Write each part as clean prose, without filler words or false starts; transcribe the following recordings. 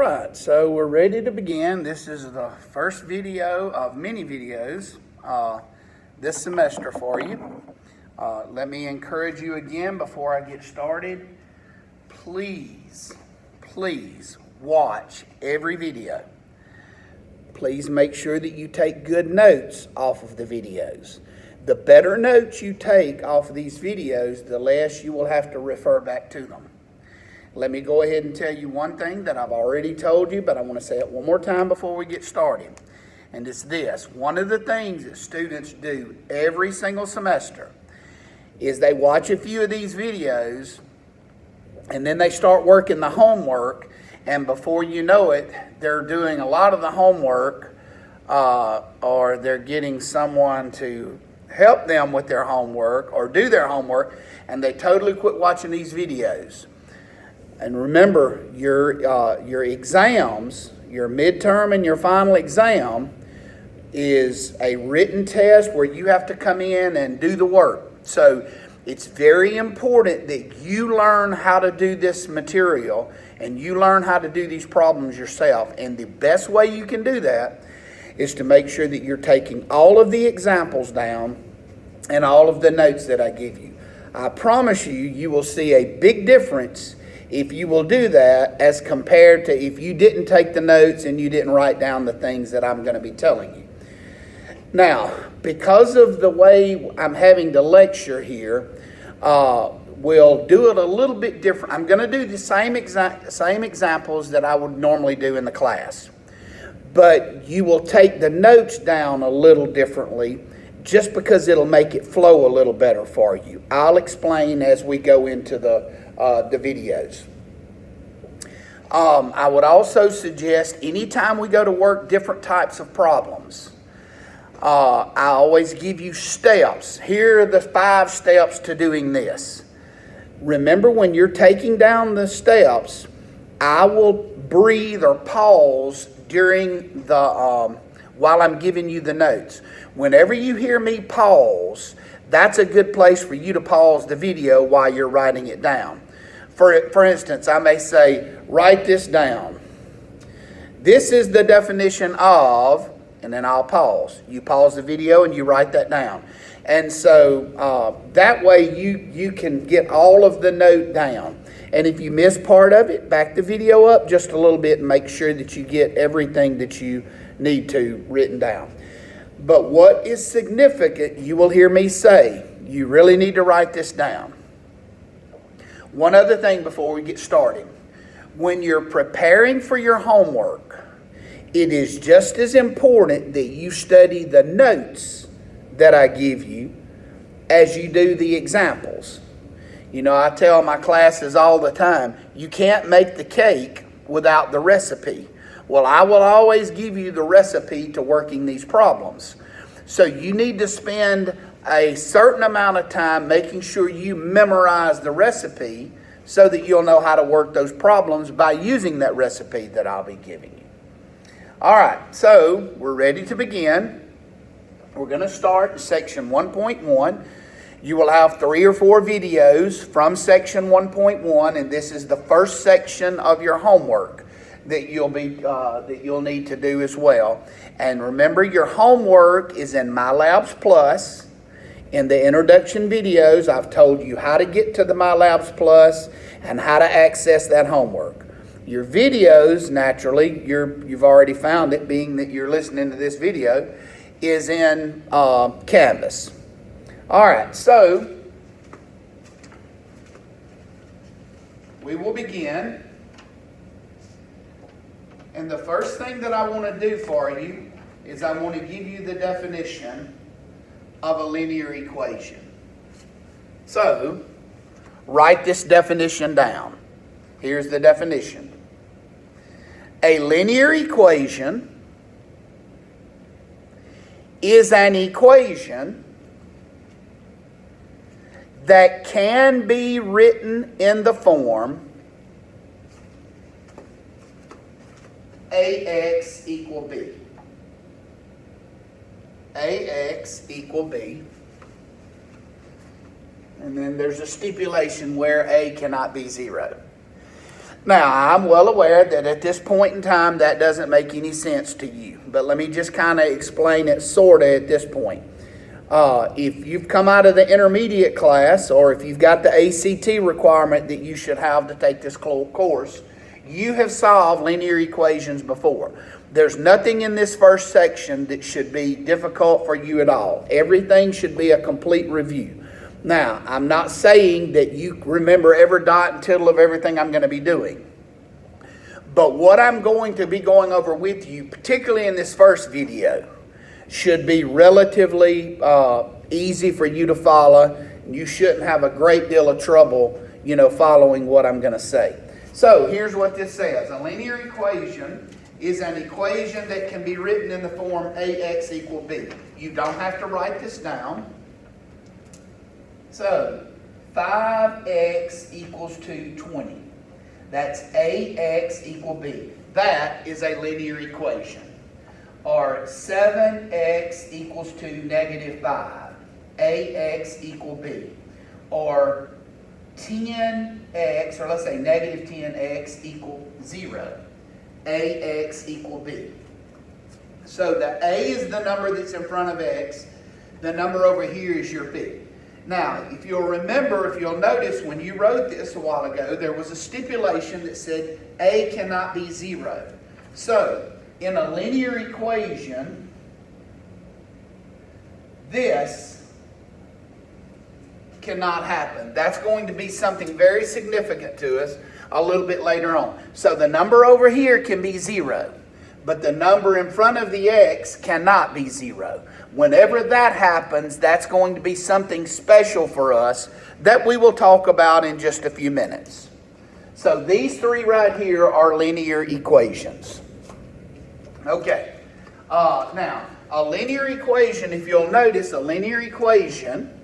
right, so we're ready to begin. This is the first video of many videos this semester for you. Let me encourage you again before I get started. Please watch every video. Please make sure that you take good notes off of the videos. The better notes you take off of these videos, the less you will have to refer back to them. Let me go ahead and tell you one thing that I've already told you, but I want to say it one more time before we get started. And it's this. One of the things that students do every single semester is they watch a few of these videos and then they start working the homework, and before you know it, they're doing a lot of the homework or they're getting someone to help them with their homework or do their homework, and they totally quit watching these videos. And remember, your exams, your midterm and your final exam is a written test where you have to come in and do the work. So it's very important that you learn how to do this material and you learn how to do these problems yourself. And the best way you can do that is to make sure that you're taking all of the examples down and all of the notes that I give you. I promise you, you will see a big difference if you will do that as compared to if you didn't take the notes and you didn't write down the things that I'm going to be telling you. Now, because of the way I'm having to lecture here, we'll do it a little bit different. I'm going to do the same examples that I would normally do in the class. But you will take the notes down a little differently just because it'll make it flow a little better for you. I'll explain as we go into the videos. I would also suggest anytime we go to work different types of problems, I always give you steps. Here are the 5 steps to doing this. Remember, when you're taking down the steps, I will breathe or pause during the while I'm giving you the notes. Whenever you hear me pause, that's a good place for you to pause the video while you're writing it down. For instance, I may say, write this down. This is the definition of, and then I'll pause. You pause the video and you write that down. And so that way you can get all of the note down. And if you miss part of it, back the video up just a little bit and make sure that you get everything that you need to written down. But what is significant, you will hear me say, you really need to write this down. One other thing before we get started. When you're preparing for your homework, it is just as important that you study the notes that I give you as you do the examples. You know, I tell my classes all the time, you can't make the cake without the recipe. Well, I will always give you the recipe to working these problems. So you need to spend a certain amount of time making sure you memorize the recipe so that you'll know how to work those problems by using that recipe that I'll be giving you. All right, so we're ready to begin. We're going to start in section 1.1. You will have 3 or 4 videos from section 1.1, and this is the first section of your homework that you'll need to do as well. And remember, your homework is in MyLabs Plus. In the introduction videos, I've told you how to get to the MyLabs Plus and how to access that homework. Your videos, naturally, you've already found it, being that you're listening to this video, is in Canvas. All right, so we will begin. And the first thing that I want to do for you is I want to give you the definition of a linear equation. So, write this definition down. Here's the definition. A linear equation is an equation that can be written in the form AX equal B. AX equal B. And then there's a stipulation where A cannot be 0. Now, I'm well aware that at this point in time that doesn't make any sense to you, but let me just kind of explain it sort of at this point. If you've come out of the intermediate class, or if you've got the ACT requirement that you should have to take this course, you have solved linear equations before. There's nothing in this first section that should be difficult for you at all. Everything should be a complete review. Now, I'm not saying that you remember every dot and tittle of everything I'm going to be doing. But what I'm going to be going over with you, particularly in this first video, should be relatively easy for you to follow. You shouldn't have a great deal of trouble, following what I'm going to say. So here's what this says. A linear equation is an equation that can be written in the form AX equal B. You don't have to write this down. So 5x equals to 20. That's AX equal B. That is a linear equation. Or 7x equals to negative 5. AX equal B. Or 10x, or let's say negative 10x equal 0. AX equal B. So the A is the number that's in front of x. The number over here is your B. Now, if you'll notice when you wrote this a while ago, there was a stipulation that said A cannot be 0. So, in a linear equation, this cannot happen. That's going to be something very significant to us a little bit later on. So the number over here can be 0, but the number in front of the x cannot be 0. Whenever that happens, that's going to be something special for us that we will talk about in just a few minutes. So these three right here are linear equations. Okay. Now, a linear equation, if you'll notice, a linear equation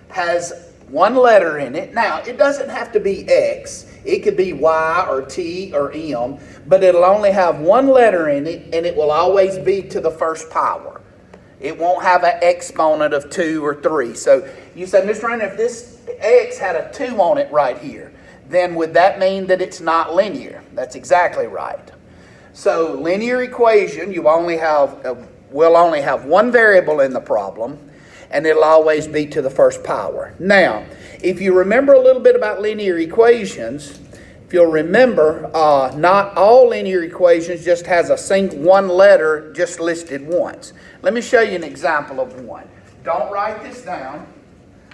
has one letter in it. Now, it doesn't have to be x. It could be y or t or m, but it'll only have one letter in it, and it will always be to the first power. It won't have an exponent of 2 or 3. So you say, Mr. Rainer, if this x had a 2 on it right here, then would that mean that it's not linear? That's exactly right. So linear equation, we'll only have one variable in the problem, and it'll always be to the first power. Now, if you remember a little bit about linear equations, if you'll remember, not all linear equations just has one letter just listed once. Let me show you an example of one. Don't write this down.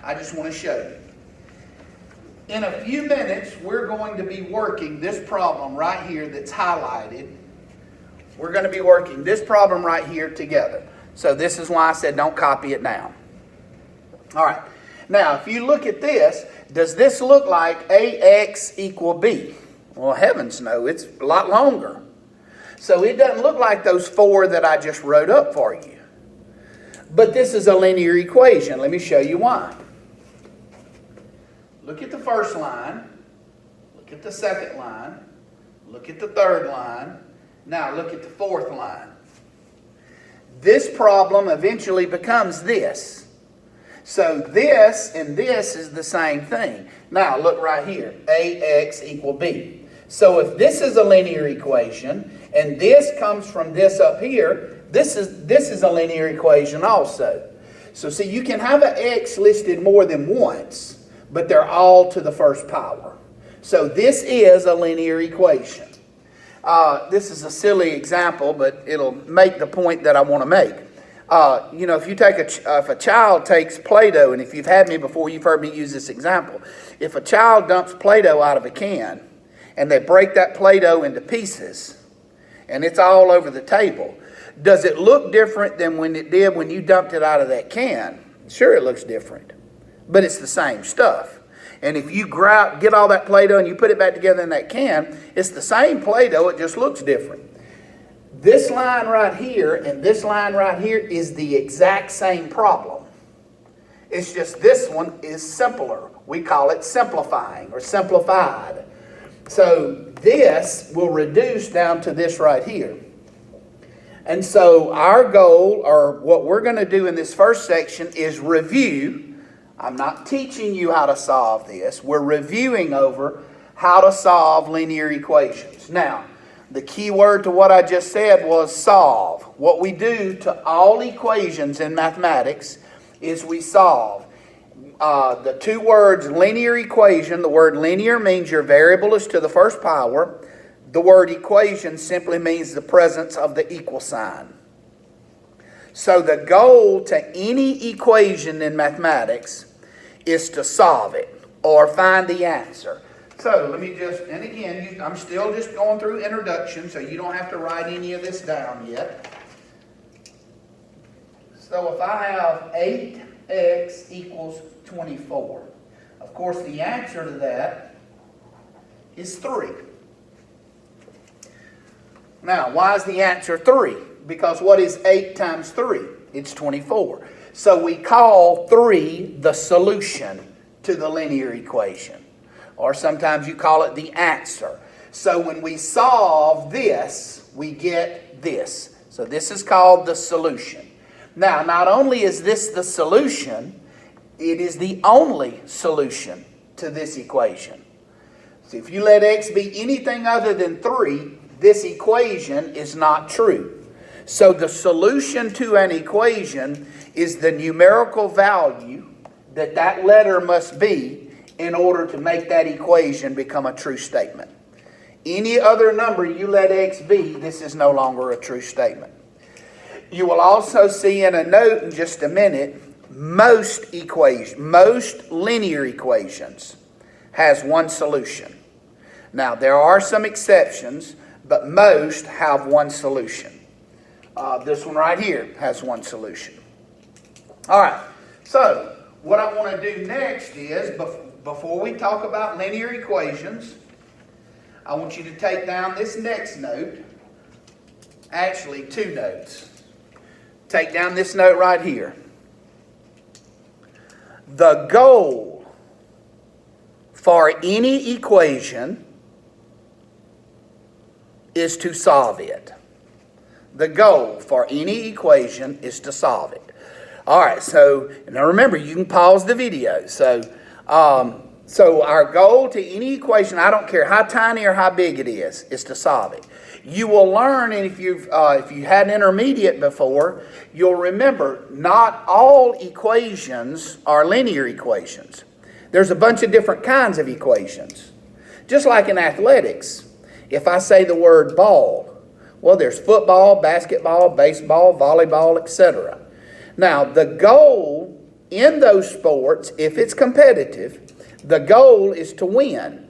I just want to show you. In a few minutes, we're going to be working this problem right here that's highlighted. We're going to be working this problem right here together. So this is why I said don't copy it down. All right. Now, if you look at this, does this look like AX equal B? Well, heavens no, it's a lot longer. So it doesn't look like those 4 that I just wrote up for you. But this is a linear equation. Let me show you why. Look at the first line. Look at the second line. Look at the third line. Now look at the fourth line. This problem eventually becomes this. So this and this is the same thing. Now look right here, AX equal B. So if this is a linear equation, and this comes from this up here, this is a linear equation also. So see, you can have an X listed more than once, but they're all to the first power. So this is a linear equation. This is a silly example, but it'll make the point that I want to make. If a child takes Play-Doh, and if you've had me before, you've heard me use this example. If a child dumps Play-Doh out of a can, and they break that Play-Doh into pieces, and it's all over the table, does it look different than when it did when you dumped it out of that can? Sure, it looks different, but it's the same stuff. And if you get all that Play-Doh and you put it back together in that can, it's the same Play-Doh, it just looks different. This line right here and this line right here is the exact same problem. It's just this one is simpler. We call it simplifying or simplified. So this will reduce down to this right here. And so our goal, or what we're going to do in this first section, is review. I'm not teaching you how to solve this. We're reviewing over how to solve linear equations. Now, the key word to what I just said was solve. What we do to all equations in mathematics is we solve. The two words linear equation, the word linear means your variable is to the first power. The word equation simply means the presence of the equal sign. So the goal to any equation in mathematics is to solve it or find the answer. So let me just, and again, I'm still just going through introduction, so you don't have to write any of this down yet. So if I have 8x equals 24, of course the answer to that is 3. Now, why is the answer 3? Because what is 8 times 3? It's 24. So we call 3 the solution to the linear equation. Or sometimes you call it the answer. So when we solve this, we get this. So this is called the solution. Now, not only is this the solution, it is the only solution to this equation. So if you let x be anything other than 3, this equation is not true. So the solution to an equation is the numerical value that that letter must be in order to make that equation become a true statement. Any other number you let x be, this is no longer a true statement. You will also see in a note in just a minute, most linear equations has one solution. Now, there are some exceptions, but most have one solution. This one right here has one solution. All right, so what I want to do next is, before we talk about linear equations, I want you to take down this next note. Actually, 2 notes. Take down this note right here. The goal for any equation is to solve it. The goal for any equation is to solve it. All right, so now remember, you can pause the video. So our goal to any equation, I don't care how tiny or how big it is to solve it. You will learn, and if you had an intermediate before, you'll remember not all equations are linear equations. There's a bunch of different kinds of equations. Just like in athletics, if I say the word ball, well, there's football, basketball, baseball, volleyball, etc. Now, the goal in those sports, if it's competitive, the goal is to win.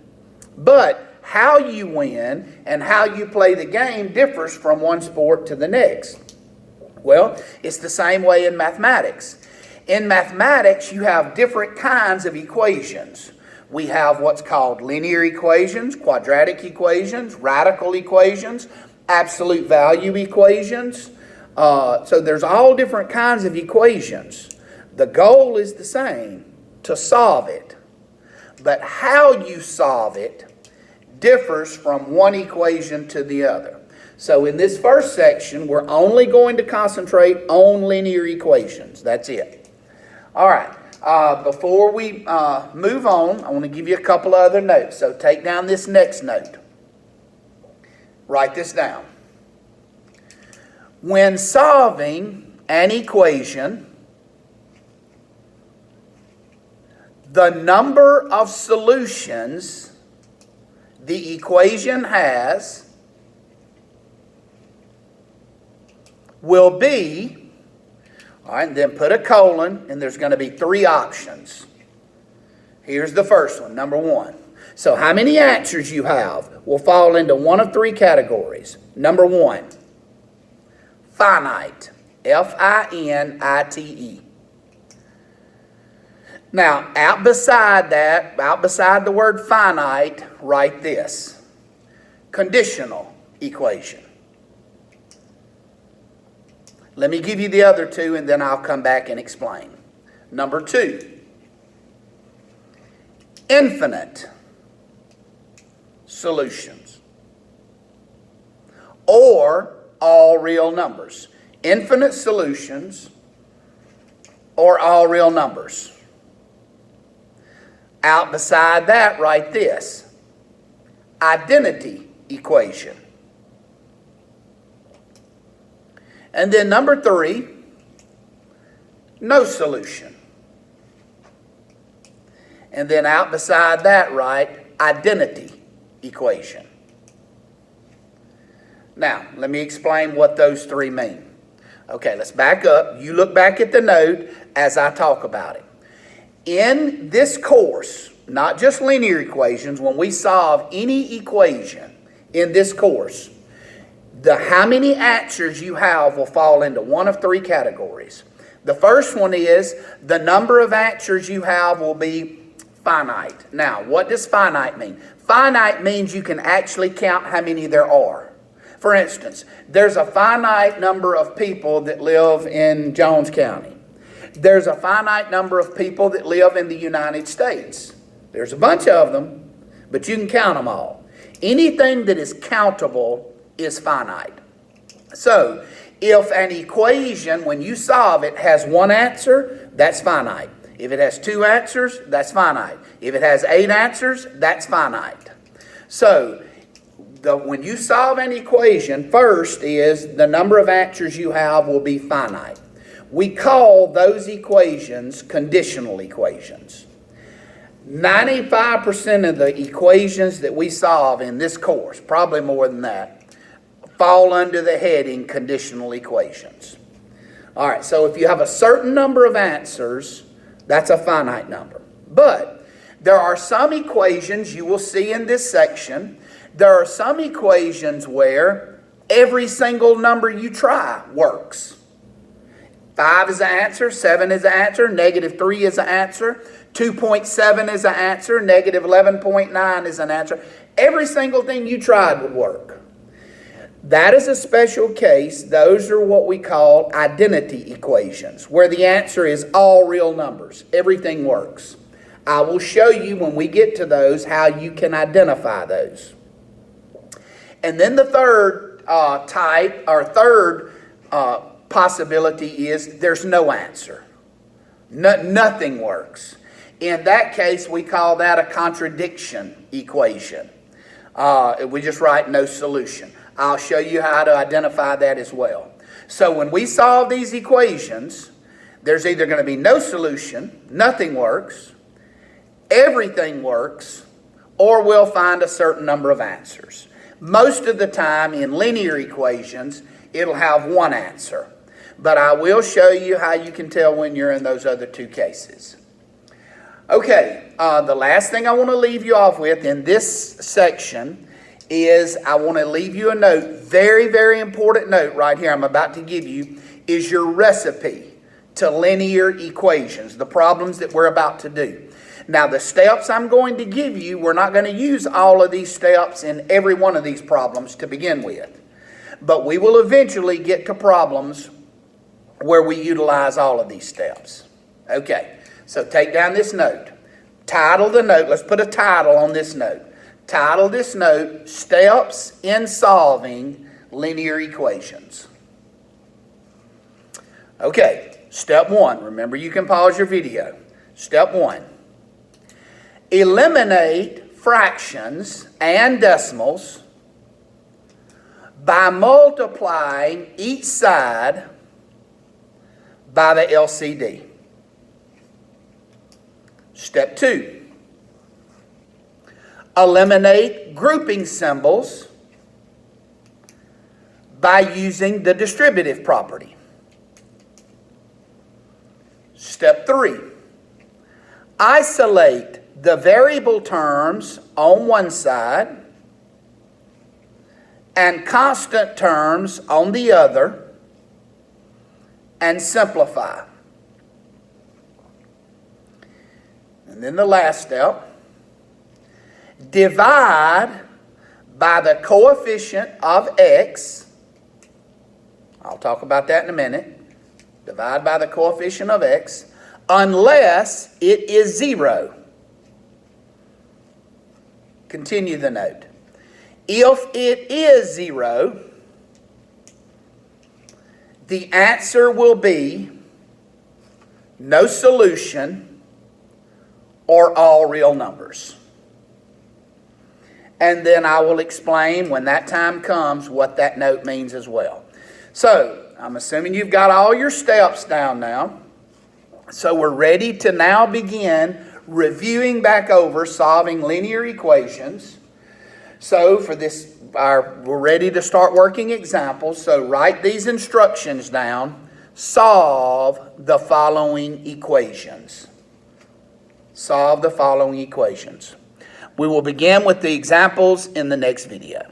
But how you win and how you play the game differs from one sport to the next. Well, it's the same way in mathematics. In mathematics, you have different kinds of equations. We have what's called linear equations, quadratic equations, radical equations, absolute value equations. So there's all different kinds of equations. The goal is the same, to solve it. But how you solve it differs from one equation to the other. So in this first section, we're only going to concentrate on linear equations. That's it. All right. Before we move on, I want to give you a couple of other notes. So take down this next note. Write this down. When solving an equation, the number of solutions the equation has will be, all right, and then put a colon, and there's going to be 3 options. Here's the first one, number 1. So how many answers you have will fall into one of 3 categories. Number 1, finite, F-I-N-I-T-E. Now, out beside the word finite, write this. Conditional equation. Let me give you the other 2, and then I'll come back and explain. Number 2, infinite solutions. Or all real numbers. Infinite solutions or all real numbers. Out beside that, write this. identity equation. And then number 3, no solution. And then out beside that, right, identity equation. Now, let me explain what those 3 mean. Okay, let's back up. You look back at the note as I talk about it. In this course, not just linear equations, when we solve any equation in this course, how many answers you have will fall into one of 3 categories. The first one is the number of answers you have will be finite. Now, what does finite mean? Finite means you can actually count how many there are. For instance, there's a finite number of people that live in Jones County. There's a finite number of people that live in the United States. There's a bunch of them, but you can count them all. Anything that is countable is finite. So, if an equation, when you solve it, has 1 answer, that's finite. If it has 2 answers, that's finite. If it has 8 answers, that's finite. So, when you solve an equation, first is the number of answers you have will be finite. We call those equations conditional equations. 95% of the equations that we solve in this course, probably more than that, fall under the heading conditional equations. All right, so if you have a certain number of answers, that's a finite number. But there are some equations you will see in this section. There are some equations where every single number you try works. 5 is the answer, 7 is the answer, -3 is the answer, 2.7 is the answer, -11.9 is an answer. Every single thing you tried would work. That is a special case. Those are what we call identity equations, where the answer is all real numbers. Everything works. I will show you when we get to those how you can identify those. And then the third possibility is there's no answer. Nothing works. In that case, we call that a contradiction equation. We just write no solution. I'll show you how to identify that as well. So when we solve these equations, there's either going to be no solution, nothing works, everything works, or we'll find a certain number of answers. Most of the time in linear equations, it'll have 1 answer. But I will show you how you can tell when you're in those other 2 cases. Okay, the last thing I want to leave you off with in this section is I want to leave you a note, very, very important note right here I'm about to give you, is your recipe to linear equations, the problems that we're about to do. Now, the steps I'm going to give you, we're not going to use all of these steps in every one of these problems to begin with. But we will eventually get to problems where we utilize all of these steps. Okay, so take down this note. Title the note. Let's put a title on this note. Title this note, Steps in Solving Linear Equations. Okay, step 1. Remember, you can pause your video. Step 1. Eliminate fractions and decimals by multiplying each side by the LCD. Step 2. Eliminate grouping symbols by using the distributive property. Step 3. Isolate the variable terms on one side and constant terms on the other and simplify. And then the last step. Divide by the coefficient of x. I'll talk about that in a minute. Divide by the coefficient of x unless it is 0. Continue the note. If it is 0, the answer will be no solution or all real numbers. and then I will explain when that time comes what that note means as well. So, I'm assuming you've got all your steps down now. So we're ready to now begin reviewing back over solving linear equations. So for this, we're ready to start working examples. So write these instructions down. Solve the following equations. Solve the following equations. We will begin with the examples in the next video.